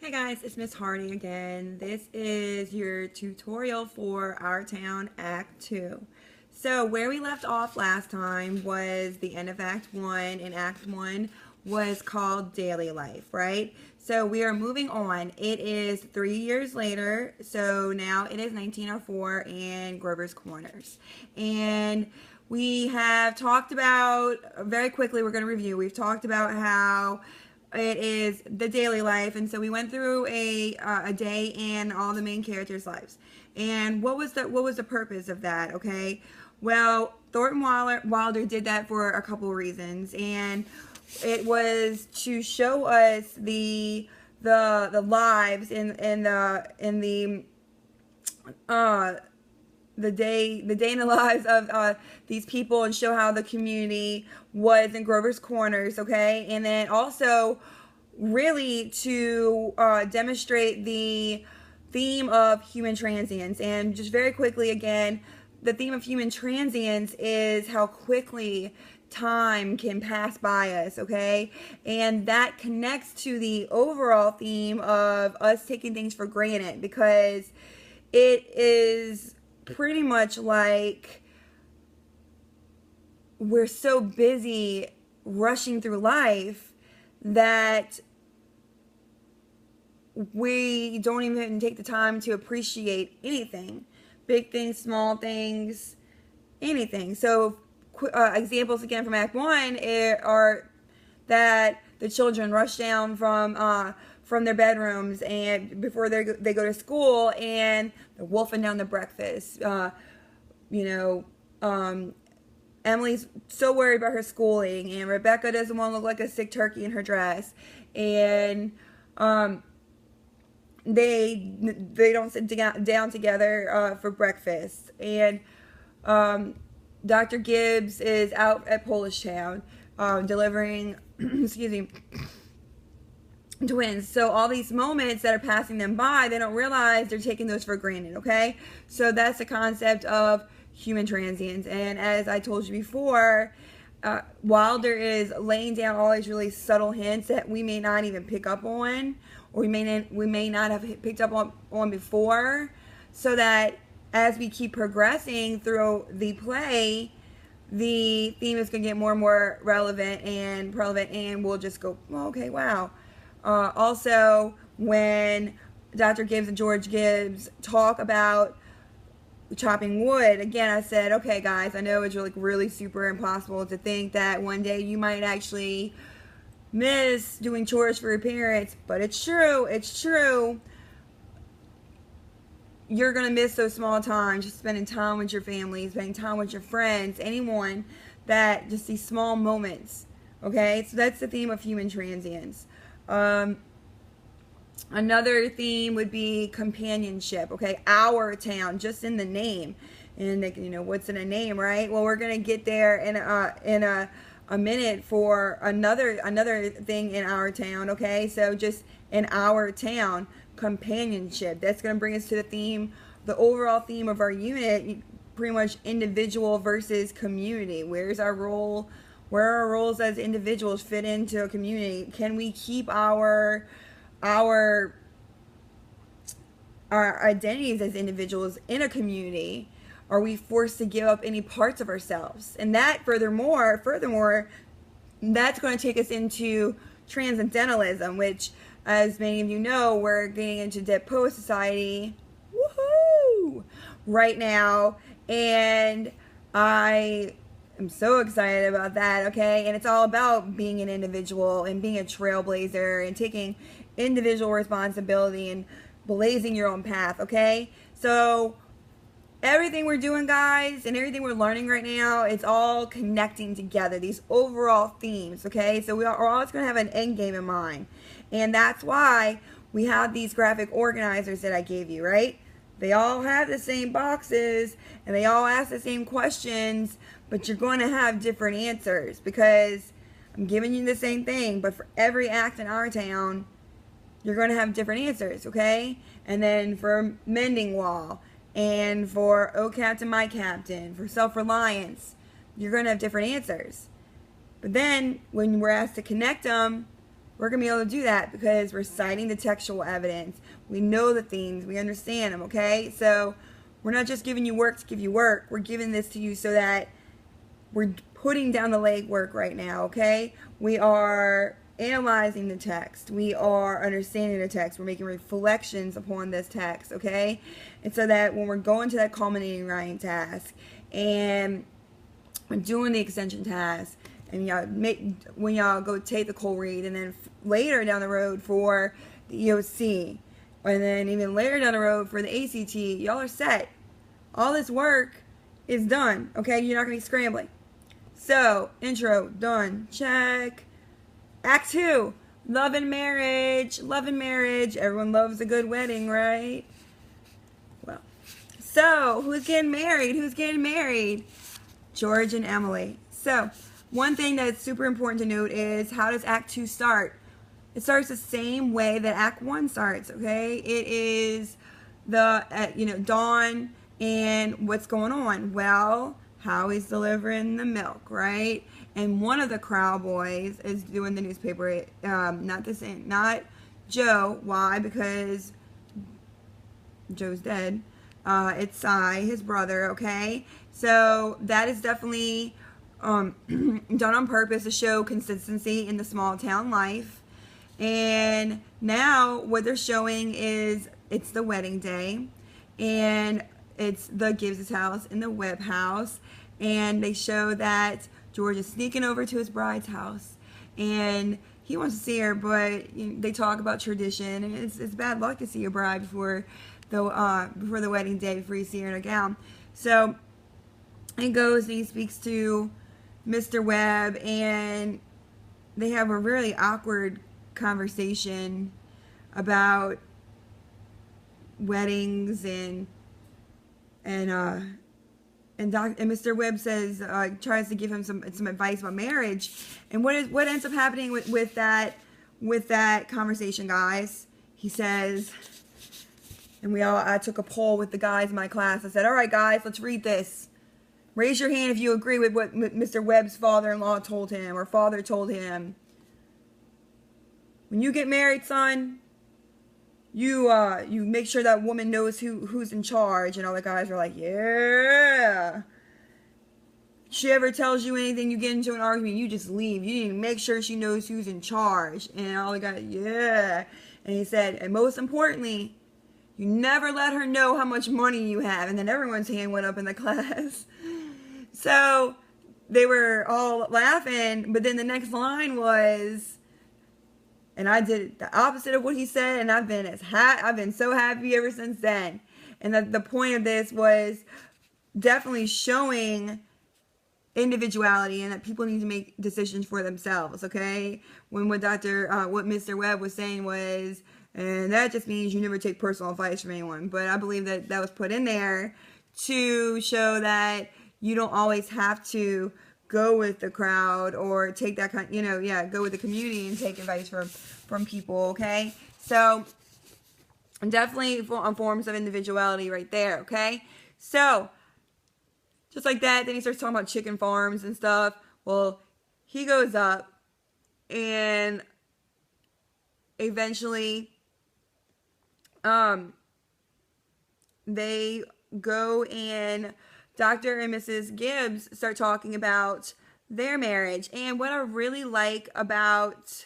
Hey guys, it's Miss Hardy again. This is your tutorial for Our Town Act 2. So where we left off last time was the end of Act 1, and Act 1 was called Daily Life, right? So we are moving on. It is 3 years later, so now it is 1904 and Grover's Corners. And we have talked about, very quickly we're going to review, we've talked about how it is the daily life, and so we went through a day in all the main characters' lives. And what was the purpose of that? Okay, well, Thornton Wilder did that for a couple of reasons, and it was to show us the lives the day in the lives of these people, and show how the community was in Grover's Corners, okay? And then also really to demonstrate the theme of human transience. And just very quickly again, the theme of human transience is how quickly time can pass by us, okay? And that connects to the overall theme of us taking things for granted, because it is pretty much like we're so busy rushing through life that we don't even take the time to appreciate anything. Big things, small things, anything. So examples again from Act 1 are that the children rush down from their bedrooms and before they go to school, and they're wolfing down the breakfast. Emily's so worried about her schooling, and Rebecca doesn't want to look like a sick turkey in her dress, and they don't sit down together for breakfast. And Dr. Gibbs is out at Polish Town delivering excuse me, twins. So all these moments that are passing them by, they don't realize they're taking those for granted, okay? So that's the concept of human transience. And as I told you before, Wilder is laying down all these really subtle hints that we may not even pick up on, or we may not have picked up on before, so that as we keep progressing through the play, the theme is going to get more and more relevant, and we'll just go, well, okay, wow. Also, when Dr. Gibbs and George Gibbs talk about chopping wood, again, I said, okay, guys, I know it's really super impossible to think that one day you might actually miss doing chores for your parents, but it's true. You're going to miss those small times, just spending time with your family, spending time with your friends, anyone, that just these small moments, okay? So that's the theme of human transience. Another theme would be companionship, okay? Our town, just in the name. And what's in a name, right? Well, we're going to get there in a minute for another thing in our town, okay? So just in our town, companionship. That's going to bring us to the theme, the overall theme of our unit, pretty much individual versus community. Where's our role? Where our roles as individuals fit into a community? Can we keep our identities as individuals in a community? Are we forced to give up any parts of ourselves? And that furthermore, that's going to take us into transcendentalism, which, as many of you know, we're getting into Dead Poet Society, woohoo, right now, and I'm so excited about that, okay? And it's all about being an individual and being a trailblazer and taking individual responsibility and blazing your own path, okay? So everything we're doing, guys, and everything we're learning right now, it's all connecting together, these overall themes, okay? So we're always going to have an end game in mind. And that's why we have these graphic organizers that I gave you, right? They all have the same boxes, and they all ask the same questions, but you're going to have different answers, because I'm giving you the same thing, but for every act in our town, you're going to have different answers, okay? And then for Mending Wall, and for Oh Captain, My Captain, for Self-Reliance, you're going to have different answers. But then, when we're asked to connect them, We're going to be able to do that because we're citing the textual evidence. We know the themes. We understand them, okay? So we're not just giving you work to give you work. We're giving this to you so that we're putting down the legwork right now, okay? We are analyzing the text. We are understanding the text. We're making reflections upon this text, okay? And so that when we're going to that culminating writing task and we're doing the extension task, and when y'all go take the cold read, and then later down the road for the EOC, and then even later down the road for the ACT, y'all are set. All this work is done, okay? You're not going to be scrambling. So, intro, done, check. Act 2, love and marriage. Love and marriage. Everyone loves a good wedding, right? Well, so, who's getting married? Who's getting married? George and Emily. So, one thing that's super important to note is, how does Act 2 start? It starts the same way that Act 1 starts, okay? It is the, dawn and what's going on. Well, Howie's delivering the milk, right? And one of the Crowd boys is doing the newspaper. Not Joe. Why? Because Joe's dead. It's Cy, his brother, okay? So that is definitely done on purpose to show consistency in the small town life. And now what they're showing is it's the wedding day, and it's the Gibbs' house and the Webb house, and they show that George is sneaking over to his bride's house, and he wants to see her, but they talk about tradition, and it's bad luck to see your bride before the wedding day, before you see her in a gown. So he goes and he speaks to Mr. Webb, and they have a really awkward conversation about weddings, and Mr. Webb says, tries to give him some advice about marriage. And what ends up happening with that conversation, guys? He says, and I took a poll with the guys in my class. I said, all right, guys, let's read this. Raise your hand if you agree with what Mr. Webb's father-in-law told him, or father told him. When you get married, son, you make sure that woman knows who's in charge. And all the guys are like, yeah. She ever tells you anything, you get into an argument, you just leave. You need to make sure she knows who's in charge. And all the guys, yeah. And he said, and most importantly, you never let her know how much money you have. And then everyone's hand went up in the class. So they were all laughing, but then the next line was, and I did the opposite of what he said, and I've been so happy ever since then. And the point of this was definitely showing individuality, and that people need to make decisions for themselves, okay? What Mr. Webb was saying was, and that just means you never take personal advice from anyone. But I believe that was put in there to show that you don't always have to go with the crowd or take that kind, go with the community and take advice from people, okay? So definitely forms of individuality right there, okay? So just like that, then he starts talking about chicken farms and stuff. Well, he goes up, and eventually they go, and Dr. and Mrs. Gibbs start talking about their marriage. And what I really like about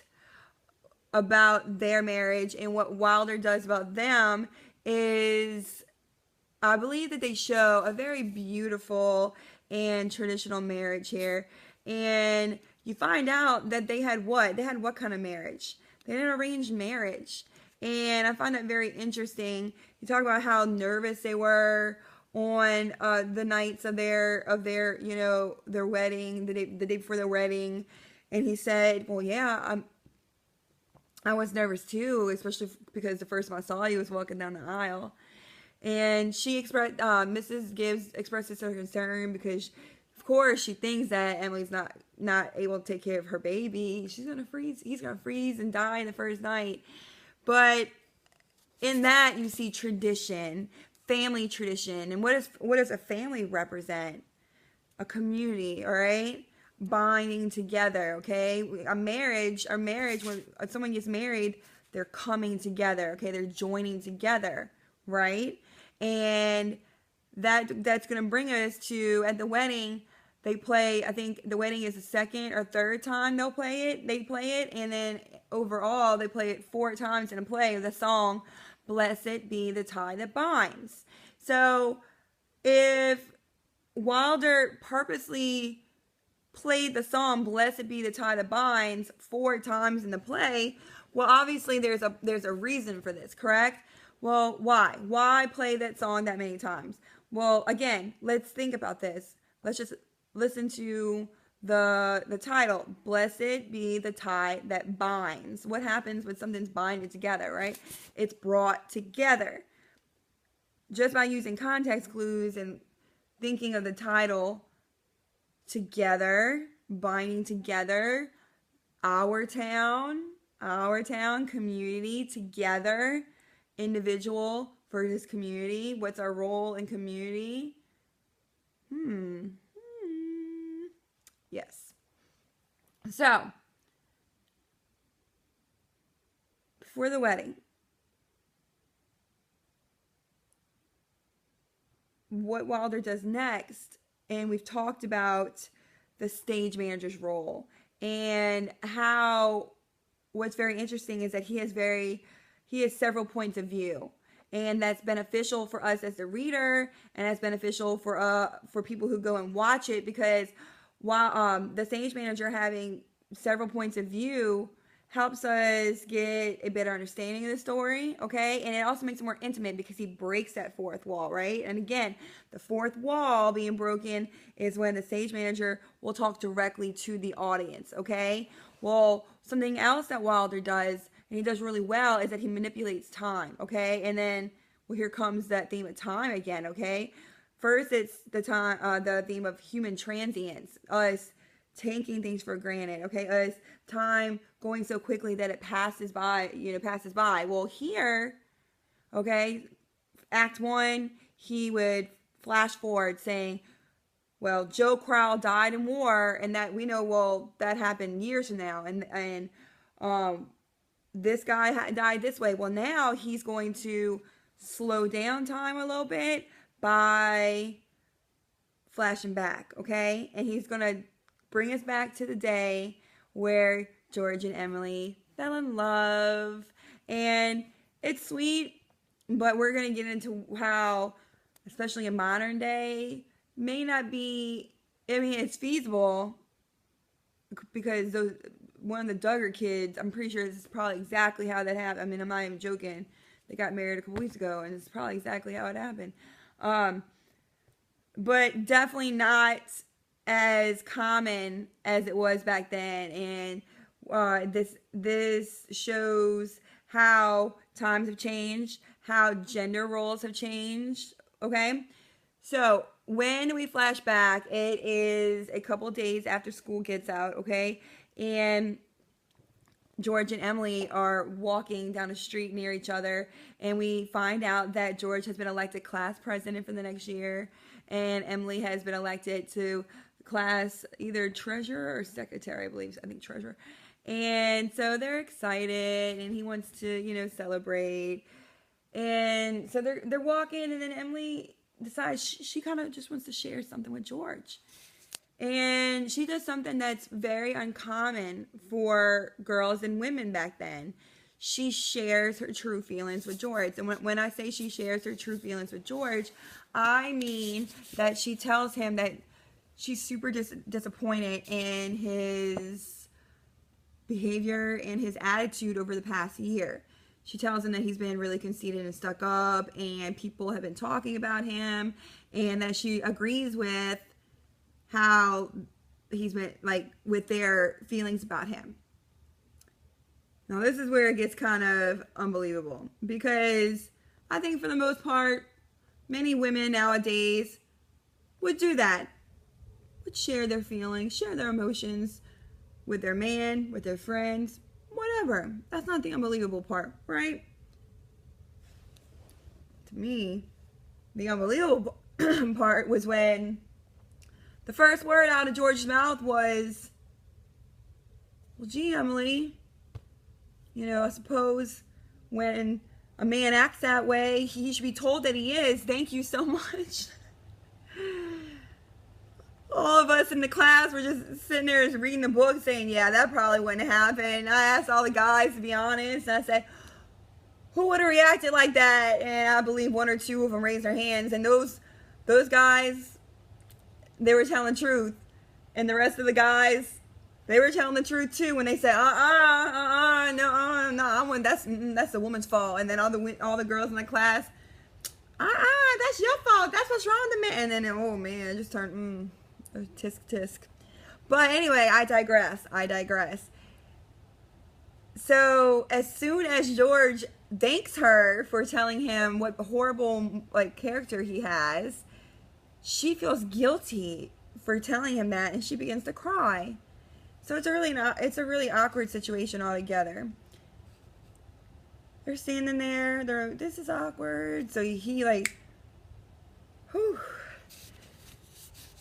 their marriage and what Wilder does about them is, I believe that they show a very beautiful and traditional marriage here. And you find out that they had what? They had what kind of marriage? They had an arranged marriage. And I find that very interesting. You talk about how nervous they were on the nights of their their wedding, the day before their wedding. And he said, well, yeah, I was nervous too, especially because the first time I saw you was walking down the aisle. And Mrs. Gibbs expresses her concern because, of course, she thinks that Emily's not able to take care of her baby. He's gonna freeze and die in the first night. But in that, you see tradition, family tradition. And what does a family represent? A community, all right? binding together, okay? Our marriage, when someone gets married, they're coming together, okay? They're joining together, right? And that's going to bring us to, at the wedding, they play, I think the wedding is the second or third time they play it, and then overall they play it 4 times in a play, the song Blessed Be the Tie That Binds. So if Wilder purposely played the song Blessed Be the Tie That Binds 4 times in the play, well, obviously there's a reason for this, correct? Well, why play that song that many times? Well, again, let's think about this. Let's just listen to the title, Blessed Be the Tie That Binds. What happens when something's binded together, right? It's brought together. Just by using context clues and thinking of the title, together, binding together, our town, community, together, individual versus community. What's our role in community? Yes. So, for the wedding, what Wilder does next, and we've talked about the stage manager's role, and how what's very interesting is that he has several points of view, and that's beneficial for us as the reader, and that's beneficial for people who go and watch it, because while the stage manager having several points of view helps us get a better understanding of the story, okay? And it also makes it more intimate because he breaks that fourth wall, right? And again, the fourth wall being broken is when the stage manager will talk directly to the audience, okay? Well, something else that Wilder does, and he does really well, is that he manipulates time, okay? And then, well, here comes that theme of time again, okay? First, it's the theme of human transience, us taking things for granted, okay? Us time going so quickly that it passes by. Well, here, okay, Act 1, he would flash forward saying, well, Joe Crowell died in war, and that we know, well, that happened years from now, and this guy died this way. Well, now he's going to slow down time a little bit by flashing back, okay? And he's going to bring us back to the day where George and Emily fell in love. And it's sweet, but we're going to get into how, especially in modern day, may not be, I mean, it's feasible because one of the Duggar kids, I'm pretty sure this is probably exactly how that happened. I mean, I'm not even joking. They got married a couple weeks ago, and it's probably exactly how it happened. But definitely not as common as it was back then. And this shows how times have changed, how gender roles have changed, okay? So when we flash back, it is a couple days after school gets out, okay? And George and Emily are walking down a street near each other, and we find out that George has been elected class president for the next year, and Emily has been elected to class either treasurer or secretary, I think treasurer. And so they're excited, and he wants to, celebrate. And so they're walking, and then Emily decides she kind of just wants to share something with George. And she does something that's very uncommon for girls and women back then. She shares her true feelings with George. And when I say she shares her true feelings with George, I mean that she tells him that she's super disappointed in his behavior and his attitude over the past year. She tells him that he's been really conceited and stuck up, and people have been talking about him, and that she agrees with how he's been, with their feelings about him. Now, this is where it gets kind of unbelievable, because I think for the most part, many women nowadays would do that. Would share their feelings, share their emotions with their man, with their friends, whatever. That's not the unbelievable part, right? To me, the unbelievable part was when The first word out of George's mouth was, well, gee, Emily, I suppose when a man acts that way, he should be told that he is. Thank you so much. All of us in the class were just sitting there just reading the book saying, yeah, that probably wouldn't happen. I asked all the guys to be honest, and I said, who would have reacted like that? And I believe one or two of them raised their hands, and those guys, they were telling the truth. And the rest of the guys, they were telling the truth too when they said, no, that's the woman's fault. And then all the girls in the class, that's your fault. That's what's wrong with the man. And then, oh man, it just turned, tisk tisk. But anyway, I digress. So as soon as George thanks her for telling him what horrible character he has, she feels guilty for telling him that, and she begins to cry. So it's a really awkward situation altogether. They're standing there. This is awkward. So he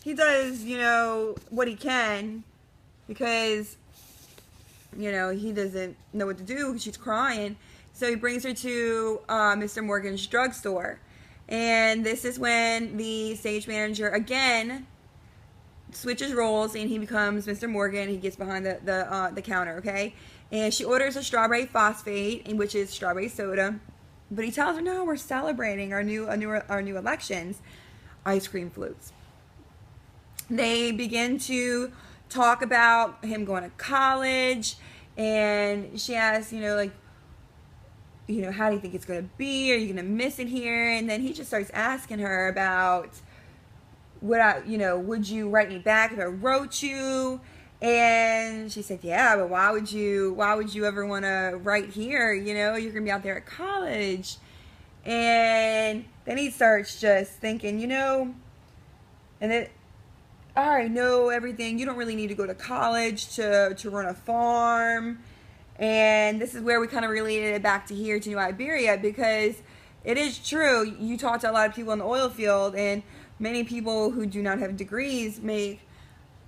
he does what he can, because he doesn't know what to do. She's crying. So he brings her to Mr. Morgan's drugstore. And this is when the stage manager again switches roles, and he becomes Mr. Morgan. He gets behind the counter, okay? And she orders a strawberry phosphate, which is strawberry soda. But he tells her, no, we're celebrating our new elections. Ice cream floats. They begin to talk about him going to college, and she asks, how do you think it's going to be? Are you going to miss it here? And then he just starts asking her about, would you write me back if I wrote you? And she said, yeah, but why would you ever want to write here? You're going to be out there at college. And then he starts just thinking, and then, all right, know everything. You don't really need to go to college to run a farm. And this is where we kind of related it back to here to New Iberia, because it is true. You talk to a lot of people in the oil field, and many people who do not have degrees make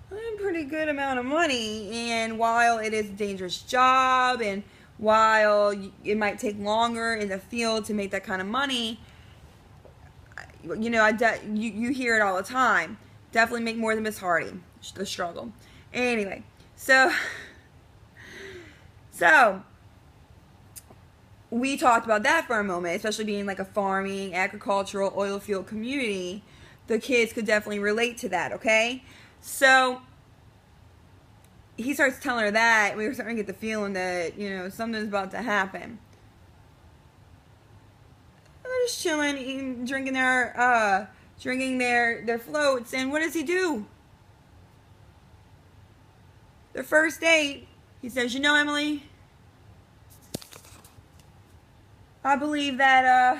a pretty good amount of money. And while it is a dangerous job, and while it might take longer in the field to make that kind of money, you hear it all the time. Definitely make more than Miss Hardy. The struggle. Anyway, so we talked about that for a moment, especially being like a farming, agricultural, oil field community. The kids could definitely relate to that, okay? So he starts telling her that. We were starting to get the feeling that, something's about to happen. They're just chilling, eating, drinking their floats, and what does he do? Their first date, he says, Emily, I believe that,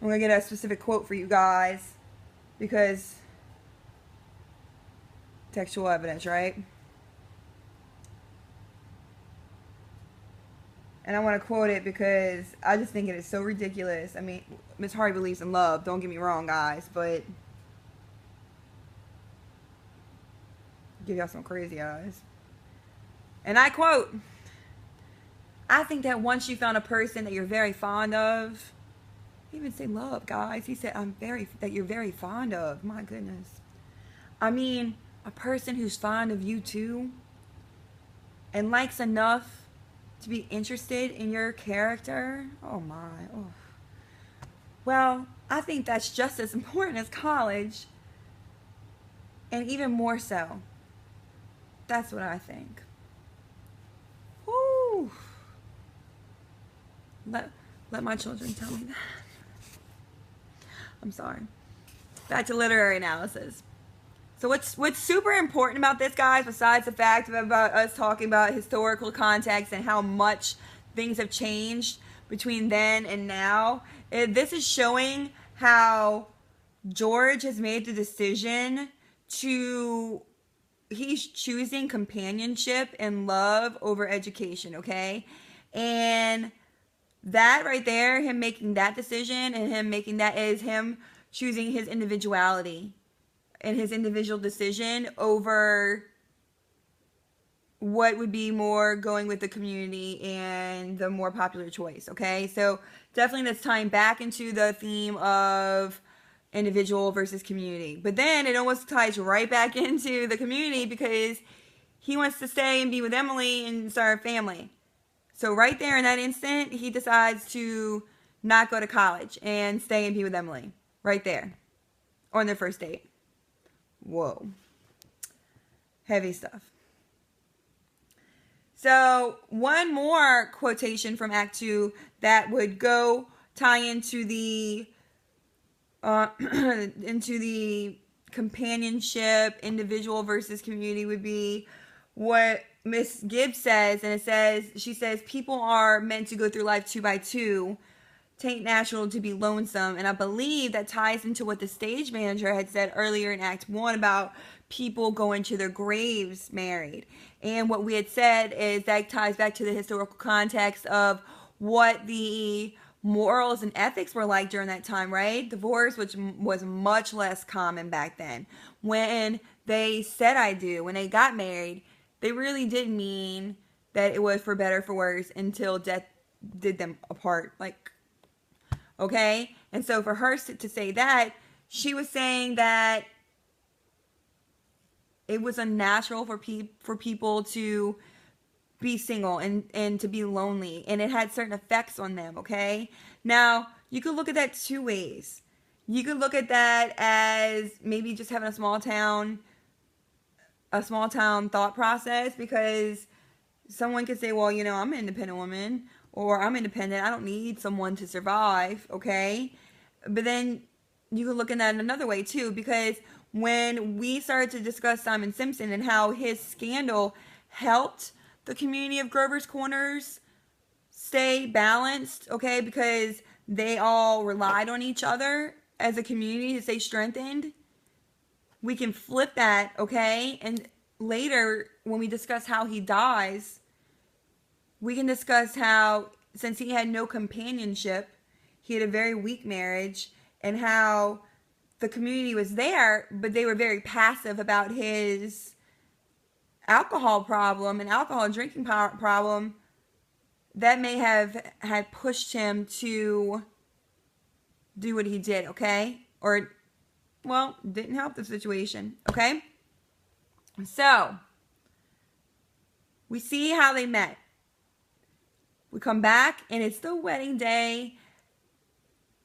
I'm going to get a specific quote for you guys, because textual evidence, right? And I want to quote it because I just think it is so ridiculous. I mean, Miss Hardy believes in love. Don't get me wrong, guys. But give y'all some crazy eyes. And I quote, I think that once you found a person that you're very fond of, he didn't even say love, guys. He said, that you're very fond of. My goodness. I mean, a person who's fond of you too and likes enough to be interested in your character. Oh my. Oh. Well, I think that's just as important as college, and even more so. That's what I think. Woo. Let my children tell me that. I'm sorry. Back to literary analysis. So what's super important about this, guys, besides the fact about us talking about historical context and how much things have changed between then and now, this is showing how George has made the decision he's choosing companionship and love over education, okay? And that right there, him making that decision and him making that is him choosing his individuality. and his individual decision over what would be more going with the community and the more popular choice. Okay, so definitely that's tying back into the theme of individual versus community, but then it almost ties right back into the community because he wants to stay and be with Emily and start a family. So right there in that instant, he decides to not go to college and stay and be with Emily right there on their first date. Whoa, heavy stuff. So one more quotation from Act 2 that would go tie into the companionship, individual versus community would be what Miss Gibbs says, and she says, people are meant to go through life 2 by 2. Tain't natural to be lonesome. And I believe that ties into what the stage manager had said earlier in Act 1 about people going to their graves married. And what we had said is that ties back to the historical context of what the morals and ethics were like during that time, right? Divorce, which was much less common back then. When they said I do, when they got married, they really didn't mean that it was for better or for worse until death did them apart. Like, okay? And so for her to say that, she was saying that it was unnatural for people to be single and to be lonely. And it had certain effects on them, okay? Now, you could look at that 2 ways. You could look at that as maybe just having a small town thought process, because someone could say, well, I'm an independent woman, or I'm independent, I don't need someone to survive, okay? But then you could look at that another way too, because when we started to discuss Simon Simpson and how his scandal helped the community of Grover's Corners stay balanced, okay, because they all relied on each other as a community to stay strengthened, we can flip that, okay? And later, when we discuss how he dies, we can discuss how, since he had no companionship, he had a very weak marriage, and how the community was there, but they were very passive about his alcohol problem and alcohol drinking problem. That may have had pushed him to do what he did, okay? Or, well, didn't help the situation, okay? So, we see how they met. We come back, and it's the wedding day.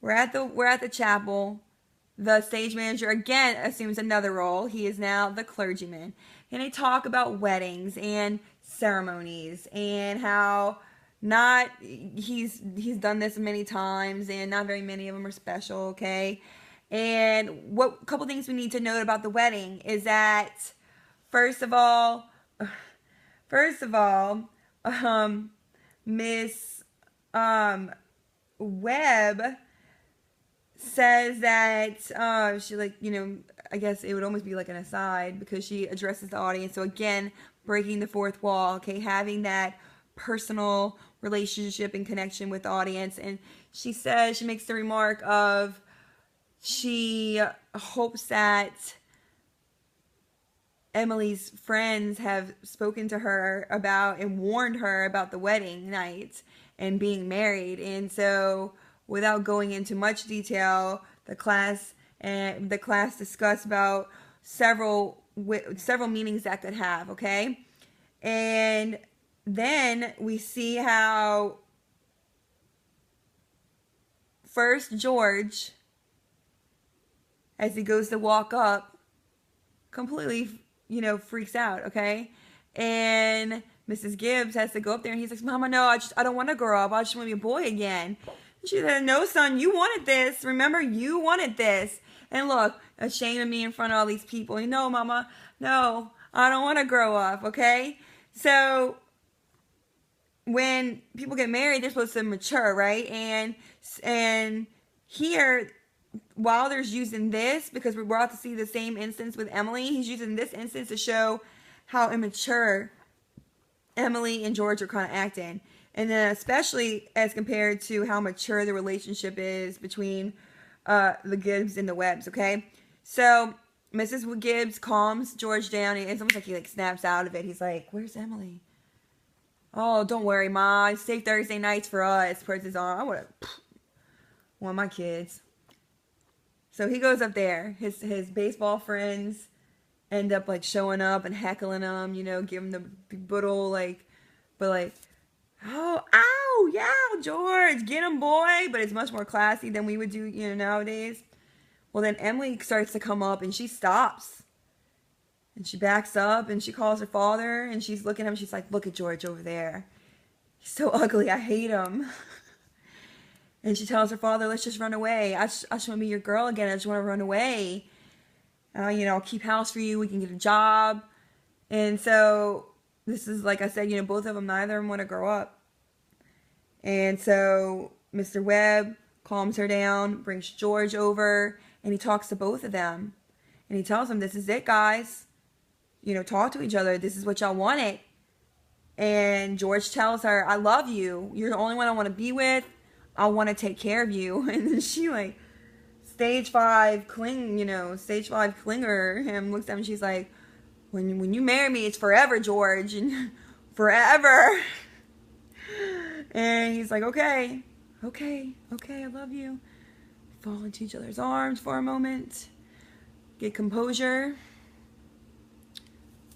We're at the chapel. The stage manager again assumes another role. He is now the clergyman. And they talk about weddings and ceremonies and how he's done this many times and not very many of them are special, okay? And a couple things we need to note about the wedding is that first of all, Miss Webb says that she, like, I guess it would almost be like an aside because she addresses the audience. So again, breaking the fourth wall, okay, having that personal relationship and connection with the audience. And she makes the remark of she hopes that Emily's friends have spoken to her about and warned her about the wedding night and being married. And so, without going into much detail, the class discussed about several meanings that could have, okay? And then we see how first George, as he goes to walk up, completely, freaks out, okay? And Mrs. Gibbs has to go up there and he's like, Mama, no, I don't want to grow up. I just want to be a boy again. And she said, no, son, you wanted this. Remember, you wanted this. And look, ashamed of me in front of all these people. No, Mama, no, I don't want to grow up, okay? So when people get married, they're supposed to mature, right? And here, Wilder's using this because we're about to see the same instance with Emily. He's using this instance to show how immature Emily and George are kind of acting. And then especially as compared to how mature the relationship is between the Gibbs and the Webbs, okay? So Mrs. Gibbs calms George down. It's almost like he like snaps out of it. He's like, "Where's Emily?" "Oh, don't worry, Ma. It's safe Thursday nights for us." Puts his arm. I want my kids. So he goes up there. His baseball friends end up like showing up and heckling him. Give him the good old like, but like, "Oh, ow, yeah, George, get him, boy." But it's much more classy than we would do, nowadays. Well, then Emily starts to come up and she stops. And she backs up and she calls her father and she's looking at him. She's like, "Look at George over there. He's so ugly. I hate him." And she tells her father, "Let's just run away. I just want to be your girl again. I just want to run away. I'll keep house for you. We can get a job." And so this is, like I said, both of them, neither of them want to grow up. And so Mr. Webb calms her down, brings George over, and he talks to both of them. And he tells them, "This is it, guys. Talk to each other. This is what y'all wanted." And George tells her, "I love you. You're the only one I want to be with. I want to take care of you." And then she like stage 5 clinger him, looks at him and she's like, when you marry me, it's forever, George, and forever." And he's like, okay, I love you. Fall into each other's arms for a moment, get composure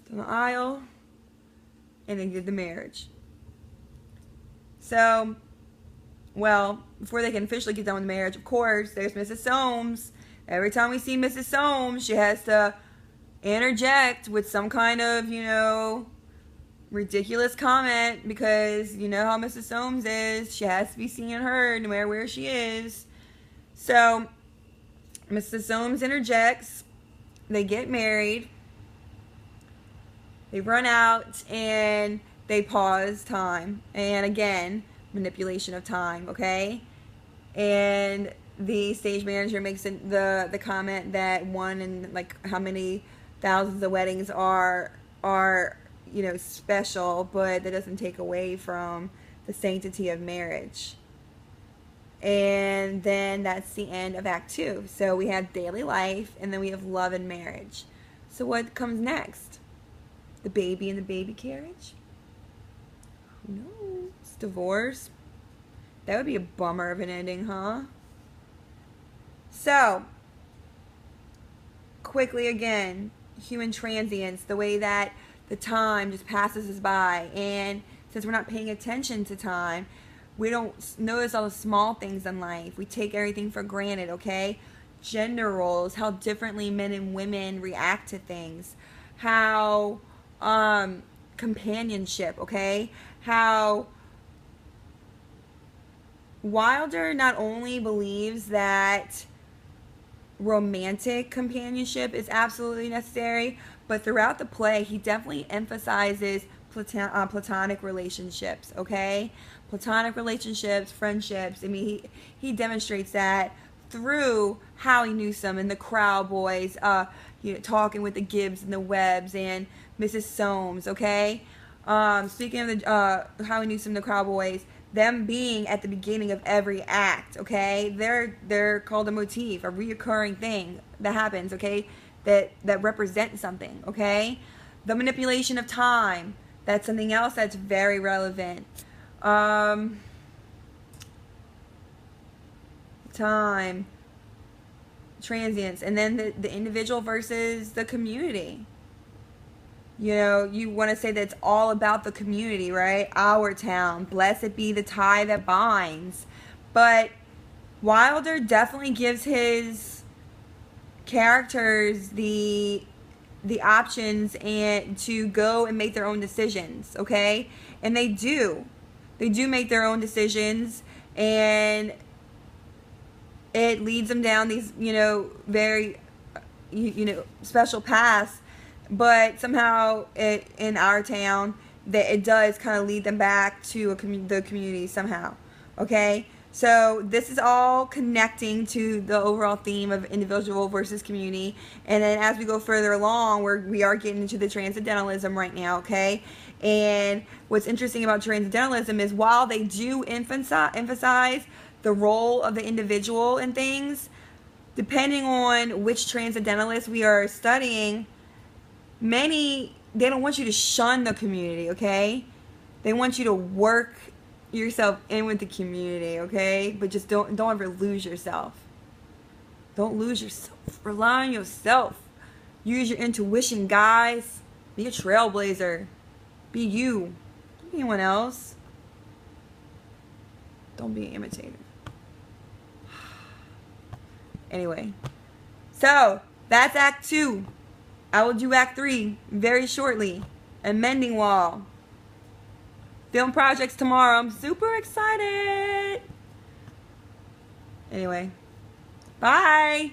down the aisle, and then get the marriage. So, well, before they can officially get done with the marriage, of course, there's Mrs. Soames. Every time we see Mrs. Soames, she has to interject with some kind of, ridiculous comment, because you know how Mrs. Soames is. She has to be seen and heard no matter where she is. So, Mrs. Soames interjects. They get married. They run out and they pause time. And again, manipulation of time, okay? And the stage manager makes the comment that one in like how many thousands of weddings are special, but that doesn't take away from the sanctity of marriage. And then that's the end of Act 2. So we have daily life, and then we have love and marriage. So what comes next? The baby in the baby carriage? Who knows? Divorce? That would be a bummer of an ending, huh? So, quickly again, human transience, the way that the time just passes us by. And since we're not paying attention to time, we don't notice all the small things in life. We take everything for granted, okay? Gender roles, how differently men and women react to things. How, companionship, okay? How Wilder not only believes that romantic companionship is absolutely necessary, but throughout the play, he definitely emphasizes platonic relationships, okay? Platonic relationships, friendships. I mean, he demonstrates that through Howie Newsome and the Crowd Boys, talking with the Gibbs and the Webbs and Mrs. Soames, okay? Speaking of the Howie Newsome and the Crowd Boys, them being at the beginning of every act, okay? They're called a motif, a reoccurring thing that happens, okay? That represents something, okay? The manipulation of time, that's something else that's very relevant. Time, transience, and then the individual versus the community. You want to say that it's all about the community, right? Our town, blessed be the tie that binds. But Wilder definitely gives his characters the options and to go and make their own decisions, okay? And they do make their own decisions, and it leads them down these very special paths. But somehow in our town, that it does kind of lead them back to the community somehow, okay? So this is all connecting to the overall theme of individual versus community. And then as we go further along, we are getting into the transcendentalism right now, okay? And what's interesting about transcendentalism is while they do emphasize the role of the individual in things, depending on which transcendentalist we are studying, many, they don't want you to shun the community, okay? They want you to work yourself in with the community, okay? But just don't ever lose yourself. Don't lose yourself. Rely on yourself. Use your intuition, guys. Be a trailblazer. Be you. Don't be anyone else. Don't be an imitator. Anyway. So, that's Act 2. I will do Act 3 very shortly. A mending wall. Film projects tomorrow. I'm super excited. Anyway. Bye.